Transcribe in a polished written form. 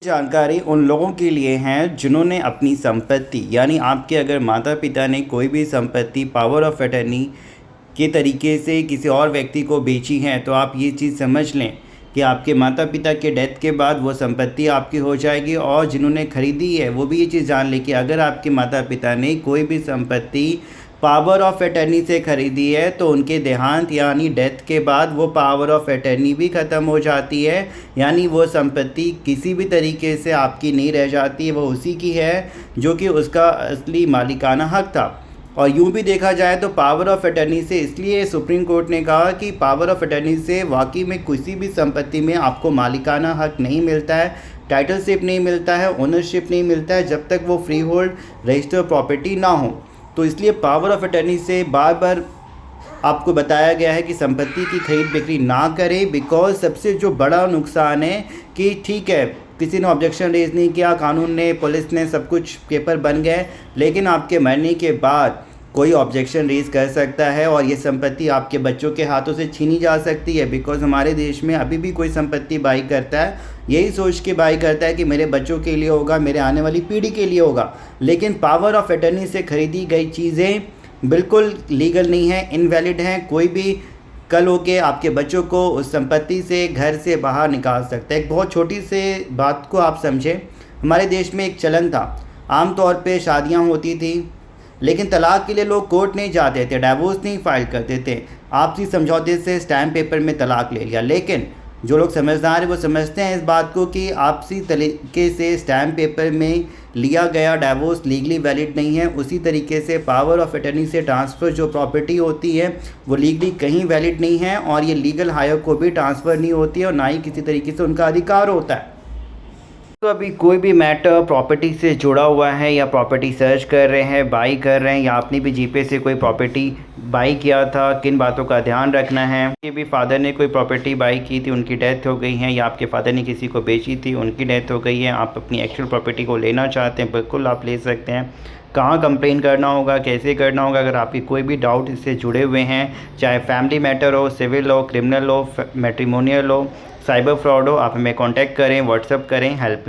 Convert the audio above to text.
जानकारी उन लोगों के लिए हैं जिन्होंने अपनी संपत्ति यानी आपके अगर माता पिता ने कोई भी संपत्ति पावर ऑफ अटर्नी के तरीके से किसी और व्यक्ति को बेची है, तो आप ये चीज़ समझ लें कि आपके माता पिता के डेथ के बाद वो संपत्ति आपकी हो जाएगी। और जिन्होंने ख़रीदी है वो भी ये चीज़ जान लें कि अगर आपके माता पिता ने कोई भी संपत्ति पावर ऑफ अटर्नी से ख़रीदी है तो उनके देहांत यानी डेथ के बाद वो पावर ऑफ अटर्नी भी ख़त्म हो जाती है, यानी वो संपत्ति किसी भी तरीके से आपकी नहीं रह जाती, वो उसी की है जो कि उसका असली मालिकाना हक़ था। और यूँ भी देखा जाए तो पावर ऑफ अटर्नी से इसलिए सुप्रीम कोर्ट ने कहा कि पावर ऑफ अटर्नी से वाकई में किसी भी संपत्ति में आपको मालिकाना हक़ नहीं मिलता है, टाइटलशिप नहीं मिलता है, ओनरशिप नहीं मिलता है जब तक वो फ्री होल्ड रजिस्टर प्रॉपर्टी ना हो। तो इसलिए पावर ऑफ अटर्नी से बार बार आपको बताया गया है कि संपत्ति की खरीद बिक्री ना करें, बिकॉज सबसे जो बड़ा नुकसान है कि ठीक है किसी ने ऑब्जेक्शन रेज नहीं किया, कानून ने पुलिस ने सब कुछ पेपर बन गए, लेकिन आपके मरने के बाद कोई ऑब्जेक्शन रेज कर सकता है और ये संपत्ति आपके बच्चों के हाथों से छीनी जा सकती है। बिकॉज हमारे देश में अभी भी कोई संपत्ति बाई करता है यही सोच के बाई करता है कि मेरे बच्चों के लिए होगा, मेरे आने वाली पीढ़ी के लिए होगा, लेकिन पावर ऑफ अटर्नी से ख़रीदी गई चीज़ें बिल्कुल लीगल नहीं हैं, इनवैलिड हैं। कोई भी कल होके आपके बच्चों को उस संपत्ति से घर से बाहर निकाल सकता है। एक बहुत छोटी सी बात को आप समझें, हमारे देश में एक चलन था, आम तौर पे शादियां होती थी लेकिन तलाक के लिए लोग कोर्ट नहीं जाते थे, डाइवोर्स नहीं फाइल करते थे, आपसी समझौते से स्टैम्प पेपर में तलाक ले लिया। लेकिन जो लोग समझदार हैं वो समझते हैं इस बात को कि आपसी तरीके से स्टैम्प पेपर में लिया गया डाइवोर्स लीगली वैलिड नहीं है, उसी तरीके से पावर ऑफ अटर्नी से ट्रांसफ़र जो प्रॉपर्टी होती है वो लीगली कहीं वैलिड नहीं है और ये लीगल हायर को भी ट्रांसफ़र नहीं होती है और ना ही किसी तरीके से उनका अधिकार होता है। तो अभी कोई भी मैटर प्रॉपर्टी से जुड़ा हुआ है या प्रॉपर्टी सर्च कर रहे हैं, बाई कर रहे हैं, या आपने भी जीपे से कोई प्रॉपर्टी बाई किया था, किन बातों का ध्यान रखना है। कि भी फादर ने कोई प्रॉपर्टी बाई की थी, उनकी डेथ हो गई है, या आपके फादर ने किसी को बेची थी, उनकी डेथ हो गई है, आप अपनी एक्चुअल प्रॉपर्टी को लेना चाहते हैं, बिल्कुल आप ले सकते हैं। कहाँ कंप्लेन करना होगा, कैसे करना होगा, अगर आपकी कोई भी डाउट इससे जुड़े हुए हैं, चाहे फैमिली मैटर हो, सिविल हो, क्रिमिनल हो, मैट्रिमोनियल हो, साइबर फ्रॉड हो, आप हमें कॉन्टैक्ट करें, व्हाट्सअप करें, हेल्प लें।